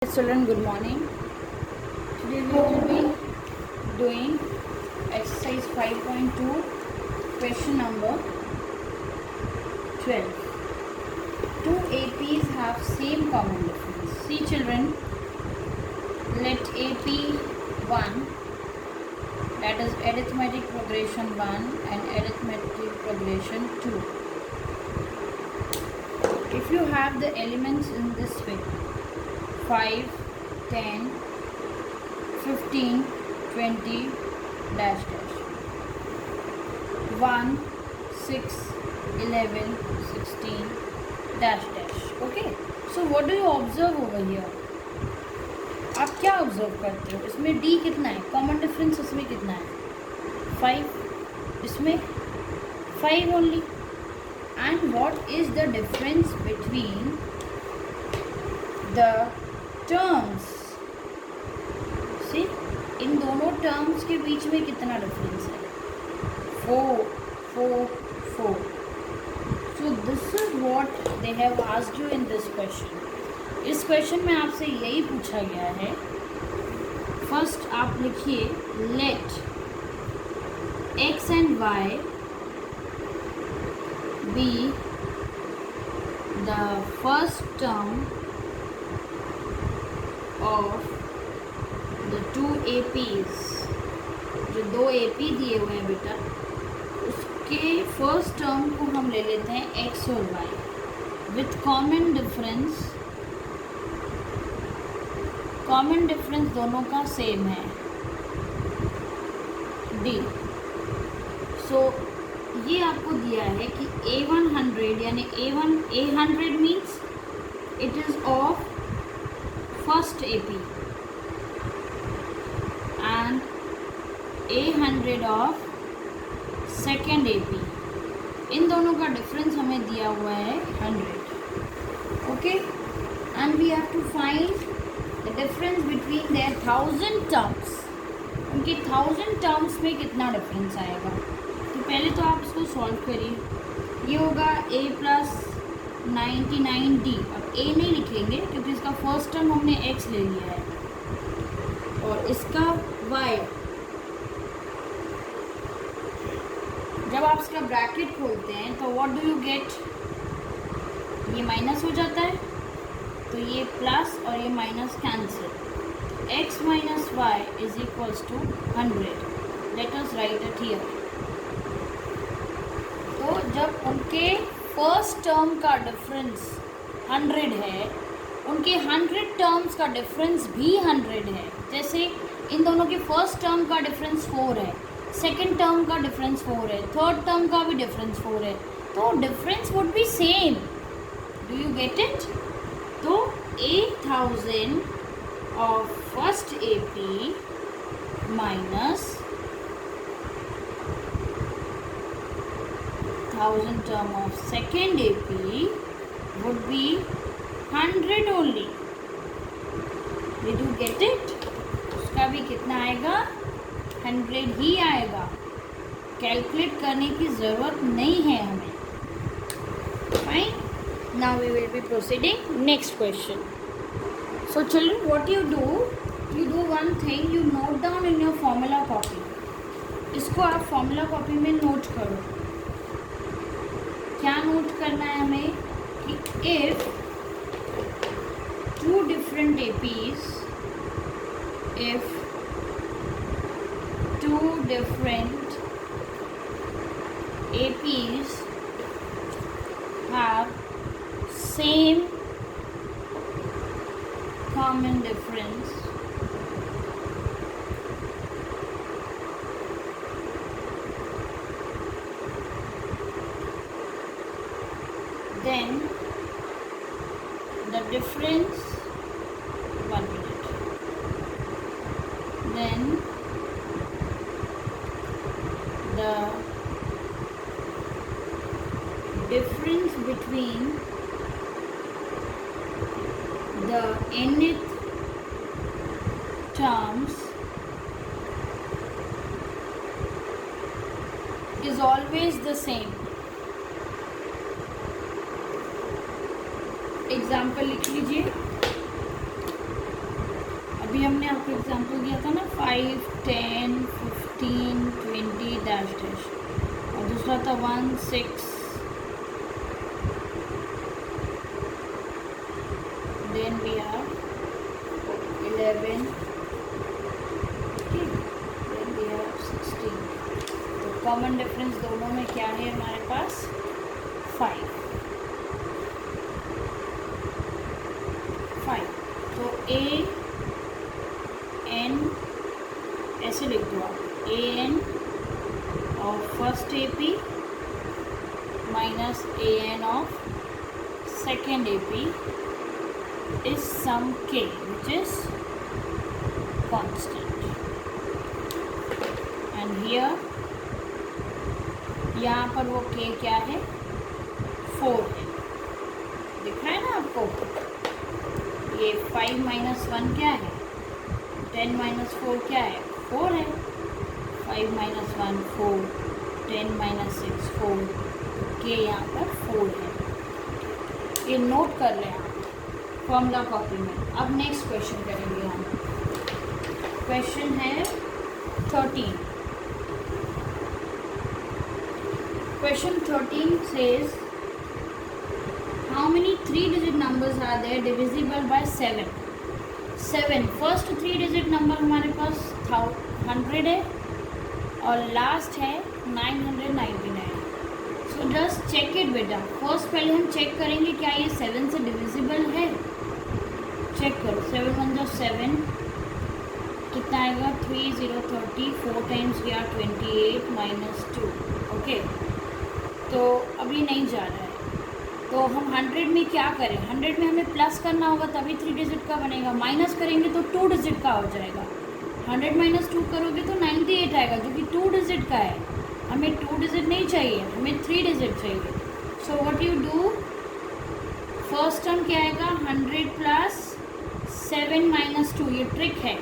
Children, good morning. Today we will be doing exercise 5.2, question number 12. Two APs have same common difference. See children, let AP1, that is arithmetic progression 1 and arithmetic progression 2. If you have the elements in this way, 5, 10, 15, 20, dash dash. 1, 6, 11, 16, dash dash. Okay. So what do you observe over here? आप क्या observe करते हो? इसमें D कितना है? Common difference इसमें कितना है? 5. इसमें 5 only. And what is the difference between the terms? See, इन दोनों टर्म्स के बीच में कितना डिफरेंस है? 4, 4, 4. So this is what they have asked you in this question. इस क्वेश्चन में आपसे यही पूछा गया है. फर्स्ट आप लिखिए, let x and y be the first term of the two APs. जो दो AP दिए हुए हैं बेटा, उसके फर्स्ट टर्म को हम ले लेते हैं x और y with common difference. Common difference दोनों का सेम है, d. सो ये आपको दिया है कि A100 यानी A100 means it is of first AP and A100 of second AP. इन दोनों का डिफरेंस हमें दिया हुआ है 100. Okay, and we have to find the difference between their 1000 terms. उनके 1000 टर्म्स में कितना डिफरेंस आएगा? तो पहले तो आप इसको सॉल्व करिए. ये होगा A प्लस 99D. अब A नहीं लिखेंगे क्योंकि इसका फर्स्ट टर्म हमने x ले लिया है और इसका y. जब आप इसका ब्रैकेट खोलते हैं तो व्हाट डू यू गेट? ये माइनस हो जाता है तो ये प्लस और ये minus cancel. x minus y is equals to 100. Let us write it here. तो जब उनके फर्स्ट टर्म का डिफरेंस 100 है, उनके 100 टर्म्स का डिफरेंस भी 100 है. जैसे इन दोनों के फर्स्ट टर्म का डिफरेंस 4 है, सेकंड टर्म का डिफरेंस 4 है, थर्ड टर्म का भी डिफरेंस 4 है, तो difference would be same. Do you get it? तो 8000 of first AP minus 1000 term of second AP would be 100 only. Did you get it? उसका भी कितना आएगा? 100 ही आएगा. कैलकुलेट करने की ज़रूरत नहीं है हमें. Fine. Now we will be proceeding. Next question. So children, what you do? You do one thing. You note down in your formula copy. इसको आप formula copy में नोट करो. क्या नोट करना है हमें? कि if two different APs, if two different APs have same common difference, then the difference, 1 minute, then the difference between the nth terms is always the same. Example लिख लीजिए. अभी हमने आपको एग्जांपल दिया था ना 5, 10, 15, 20 डैश डैश, और दूसरा था 1, 6, then we have 11, then we have 16। तो कॉमन डिफरेंस दोनों में क्या है हमारे पास? 5। तो ए एन ऐसे लिख दो आप, a n of first A P minus a n of second A P is sum k which is constant, and here यहाँ पर वो k क्या है? 4 है। दिख रहा है ना आपको? ये 5 माइनस 1 क्या है? 10 माइनस 4 क्या है? 4 है। 5 माइनस 1 4, 10 माइनस 6 4, के यहाँ पर 4 है। ये नोट कर लें आप फॉर्मूला कॉपी में। अब नेक्स्ट क्वेश्चन करेंगे हम। क्वेश्चन है 13। Question 13 says how many 3-digit numbers are there divisible by 7? 7 first 3-digit number हमारे पास 100 है और लास्ट है 999। सो जस्ट चेक इट बेटा। फर्स्ट पहले हम चेक करेंगे क्या ये 7 से डिविजिबल है। चेक करो, 7 1 जो 7, कितना आएगा? 3 0 30, 4 टाइम्स गया 28 माइनस 2। ओके, तो अभी नहीं जा रहा है, तो हम 100 में क्या करें? 100 में हमें प्लस करना होगा तभी 3 डिजिट का बनेगा, माइनस करेंगे तो 2 डिजिट का हो जाएगा। 100 माइनस 2 करोगे तो 98 आएगा जो कि 2 डिजिट का है। हमें 2 डिजिट नहीं चाहिए, हमें 3 डिजिट चाहिए। So what you do, first term क्या आएगा? 100 प्लस 7 माइनस 2, ये ट्रिक है।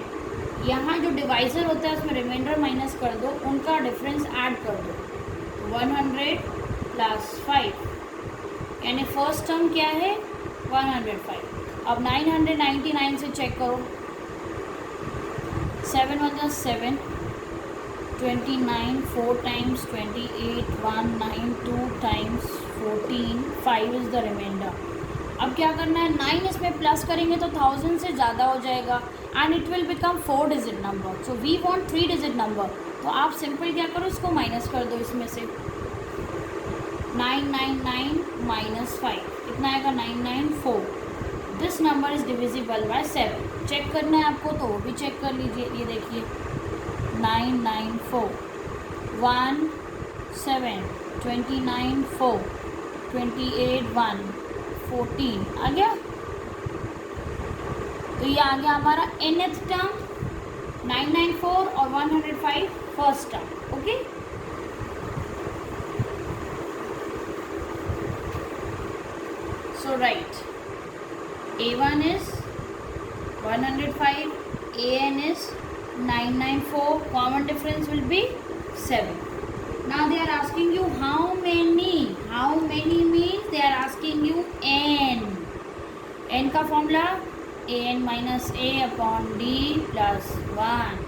यहाँ जो डिवाइज़र होता है उसमें रिमाइंडर माइनस कर दो, उनका डिफरेंस ऐड कर दो। 100 प्लस 5, यानी फर्स्ट टर्म क्या है? 105। अब 999 से चेक करो, 7 1 7, 29, 4 times 28, 1 9, 2 times 14, 5 is the remainder. अब क्या करना है? 9 इसमें प्लस करेंगे तो 1000 से ज़्यादा हो जाएगा and it will become 4 digit number. So we want 3 digit number, तो आप सिंपल क्या करो, इसको माइनस कर दो इसमें से। 999 माइनस 5 कितना आएगा? 994। This number is divisible by 7। Check करना है आपको तो वो भी चेक कर लीजिए। ये देखिए 994, 1 7, 29 4, 28 1, 14 आ गया। तो ये आ गया हमारा nth टर्म, 994 और 105 first term. Okay, so write a1 is 105, an is 994, common difference will be 7. Now they are asking you how many means they are asking you n का formula an minus a upon d plus 1.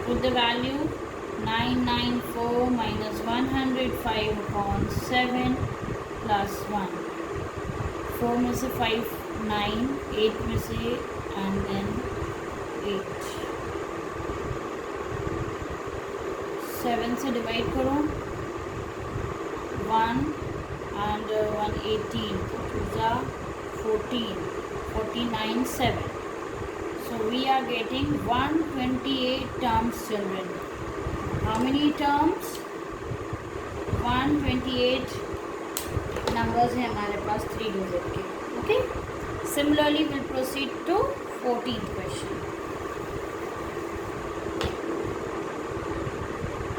Put the value 994 minus 105 upon 7 plus 1। 4 में से 5 9, 8 में से and then 8, 7 से divide करो 1 and 1 18, 2 14, 49 7। So we are getting 128 terms, children. How many terms? 128 numbers हैं हमारे पास 3 डिजिट के। Okay, similarly will proceed to 14th question.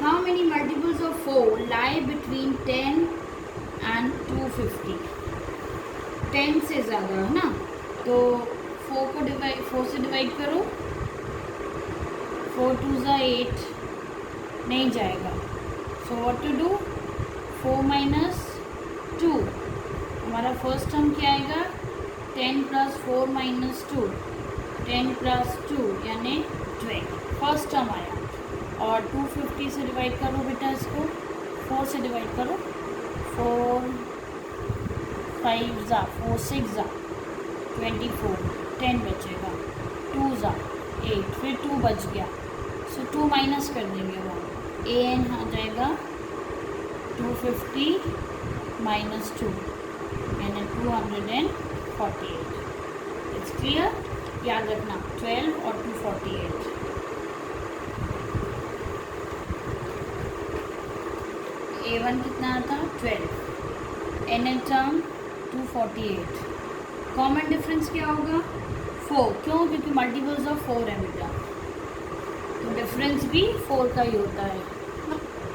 How many multiples of 4 lie between 10 and 250? 10 से ज़्यादा है ना, तो 4 से डिवाइड करो, 4 2 8, नहीं जाएगा। So what to do, 4 minus 2, हमारा फर्स्ट टर्म क्या आएगा? 10 प्लस 4 माइनस 2, 10 प्लस 2 यानी 20, फर्स्ट टर्म आया। और 250 से डिवाइड करो बेटा, इसको 4 से डिवाइड करो, 4 5 ज़ा 4 6 ज़ा 24, 10 बचेगा, 2 ज़ा 8, फिर 2 बच गया, सो 2 माइनस कर देंगे वहाँ, ए एन आ जाएगा 250 माइनस 2 यानी 248। इट्स क्लियर, याद रखना 12 और 248। A1 कितना आता 12, n n term 248, common difference क्या होगा 4, क्यों, क्योंकि मल्टीपल्स ऑफ 4 है बेटा, तो डिफरेंस भी 4 का ही होता है।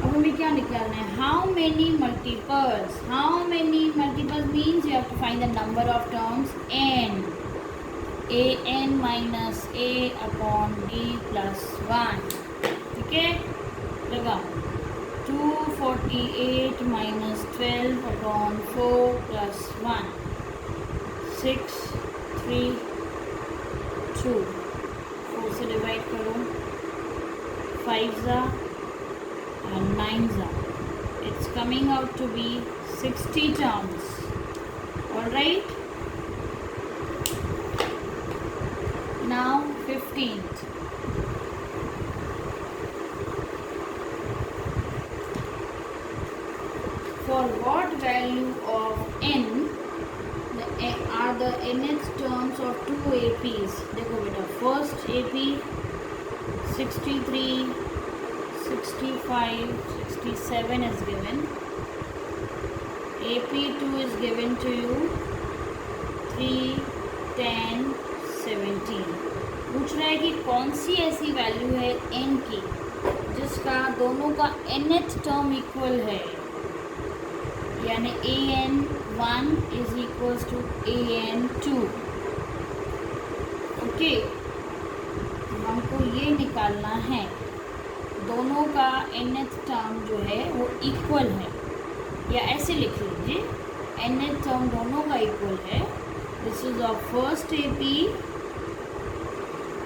अब हमें क्या निकालना है, how many multiples, how many multiples means you have to find the number of terms n, a n minus a upon d plus 1, ठीक है, लगा 248 माइनस 12 अपॉन 4 प्लस 1, 6 3 2, 4 से डिवाइड करो, 5 ज़ा and 9 ज़ा, it's coming out to be 60 terms, all right. Now 15th, for what value of n are the nth terms of two APs, देखो बेटा, first AP 63 65 67 is given, AP2 is given to you 3 10 17, पूछ रहा है कि कौन सी ऐसी value है n की जिसका दोनों का nth टर्म इक्वल है, यानी an1 is equals to an2, okay, हमको ये निकालना है दोनों का nth टर्म जो है वो इक्वल है, या ऐसे लिख लीजिए nth टर्म दोनों का इक्वल है, this is of first AP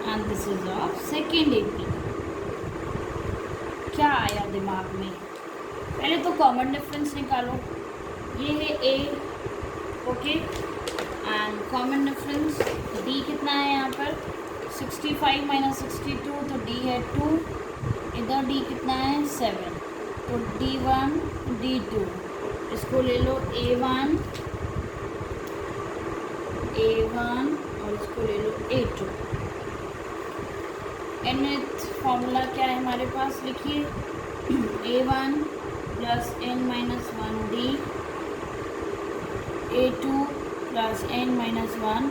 and this is of second AP। क्या आया दिमाग में, पहले तो कॉमन डिफरेंस निकालो, ये है A, okay, and common difference D कितना है यहाँ पर 65 माइनस 62, तो D है 2, इधर D कितना है 7, तो D1 D2, इसको ले लो A1 और इसको ले लो A2। nth फॉर्मूला क्या है हमारे पास, लिखिए A1 plus n minus 1D, A2 plus n minus 1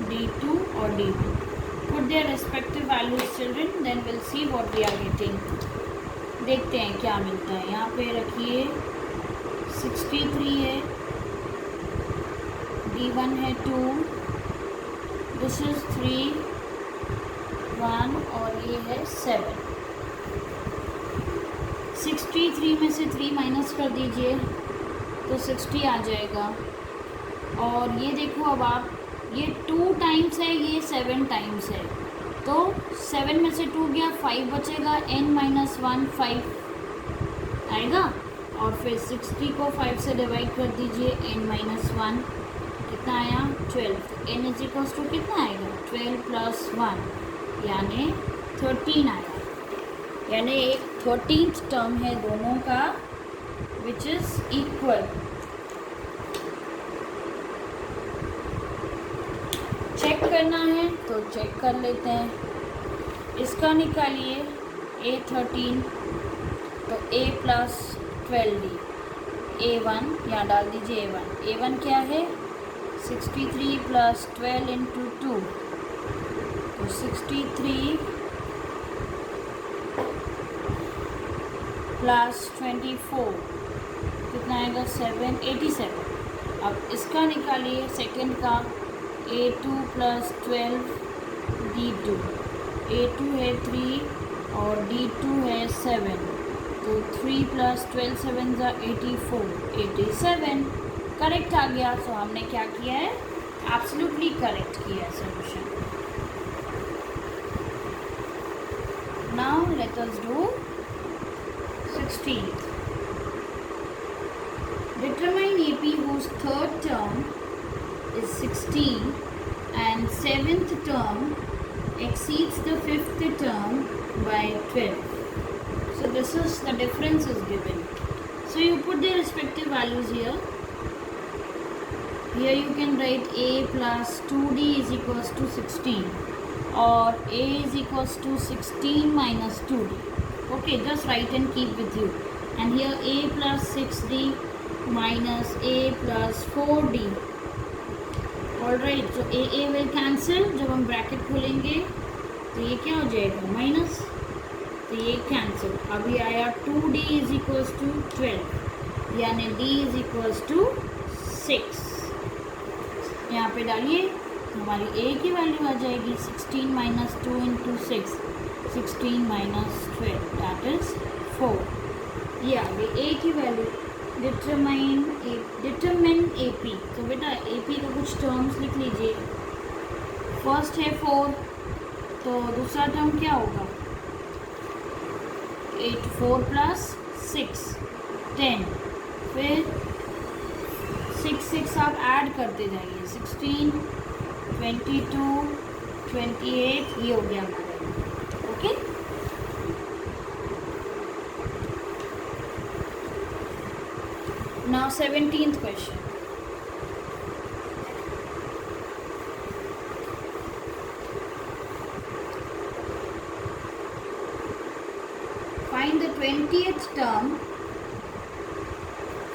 D2 और D1, put their respective values children, then we'll see what we are getting। देखते हैं क्या मिलता है, यहाँ पे रखिए 63 है, D1 है 2, दिस इज 3 1 और ये है 7। 63 में से 3 माइनस कर दीजिए तो 60 आ जाएगा, और ये देखो अब आप, ये 2 टाइम्स है, ये 7 टाइम्स है, तो 7 में से 2 गया, 5 बचेगा, n माइनस 1 5 आएगा, और फिर 60 को 5 से डिवाइड कर दीजिए, n माइनस 1 कितना आया 12, तो n इज इक्वल्स टू कितना आएगा 12 प्लस 1 यानी 13 आया, यानी एक 13th टर्म है दोनों का विच इज़ इक्वल। चेक करना है तो चेक कर लेते हैं, इसका निकालिए A13, तो A प्लस 12D, A1 यहाँ डाल दीजिए, A1 क्या है 63 प्लस 12 इंटू 2, तो 63 प्लस 24 कितना आएगा 7 87। अब इसका निकालिए सेकंड का A2 प्लस 12 D2, A2 है 3 और D2 है 7, तो 3 प्लस 12 7 ज़ा 84 87 करेक्ट आ गया। सो हमने क्या किया है, एब्सोल्युटली करेक्ट किया है solution. let us do 16th. Determine AP whose third term is 16 and seventh term exceeds the fifth term by 12. So this is the difference is given. So you put their respective values here. Here you can write A plus 2D is equals to 16 or A is equals to 16 minus 2D. Okay, just write and keep with you. And here A plus 6D minus A plus 4D. Alright, so A will cancel. जब हम bracket खोलेंगे तो ये क्या हो जाएगा minus, तो ये कैंसिल. अभी आया 2D इज इक्वल्स टू 12 यानी D इज इक्वल्स टू 6. यहाँ पे डालिए हमारी A की वैल्यू आ जाएगी 16 minus 2 into 6, 16 minus 12 that is 4. ये आ गई A की वैल्यू. Determine AP. तो बेटा AP का कुछ टर्म्स लिख लीजिए. फर्स्ट है 4, तो दूसरा टर्म क्या होगा 8, 4 प्लस 6 10, फिर 6 आप ऐड करते जाइए 16 22 28 ये हो गया हमारा. Okay, now 17th question. Find the 20th term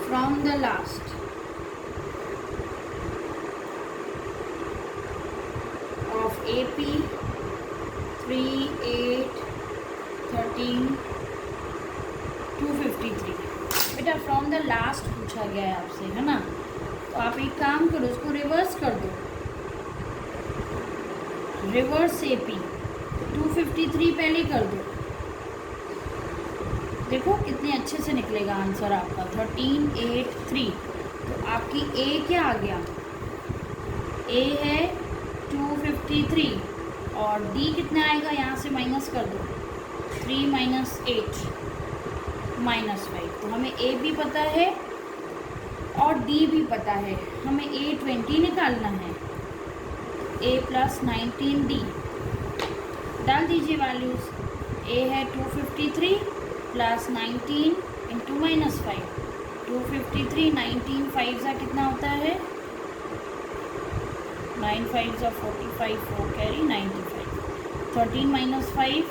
from the last of AP 3, 8, 13, 253. बेटा फ्रॉम द लास्ट पूछा गया है आपसे, है ना, तो आप एक काम करो उसको रिवर्स कर दो. रिवर्स AP 253 पहले कर दो. देखो कितने अच्छे से निकलेगा आंसर आपका 13, 8, 3. तो आपकी A क्या आ गया, A है 253 और D कितना आएगा यहाँ से माइनस कर दो 3 माइनस 8 माइनस 5. तो हमें A भी पता है और D भी पता है. हमें A 20 निकालना है. A प्लस 19D डाल दीजिए वैल्यूज़. A है 253 प्लस 19 इंटू माइनस 5. 253 19 5 सा कितना होता है 9 5 सा 45 4 carry 95. 13 minus 5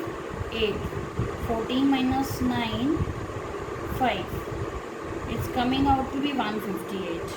8, 14 minus 9 5. It's coming out to be 158.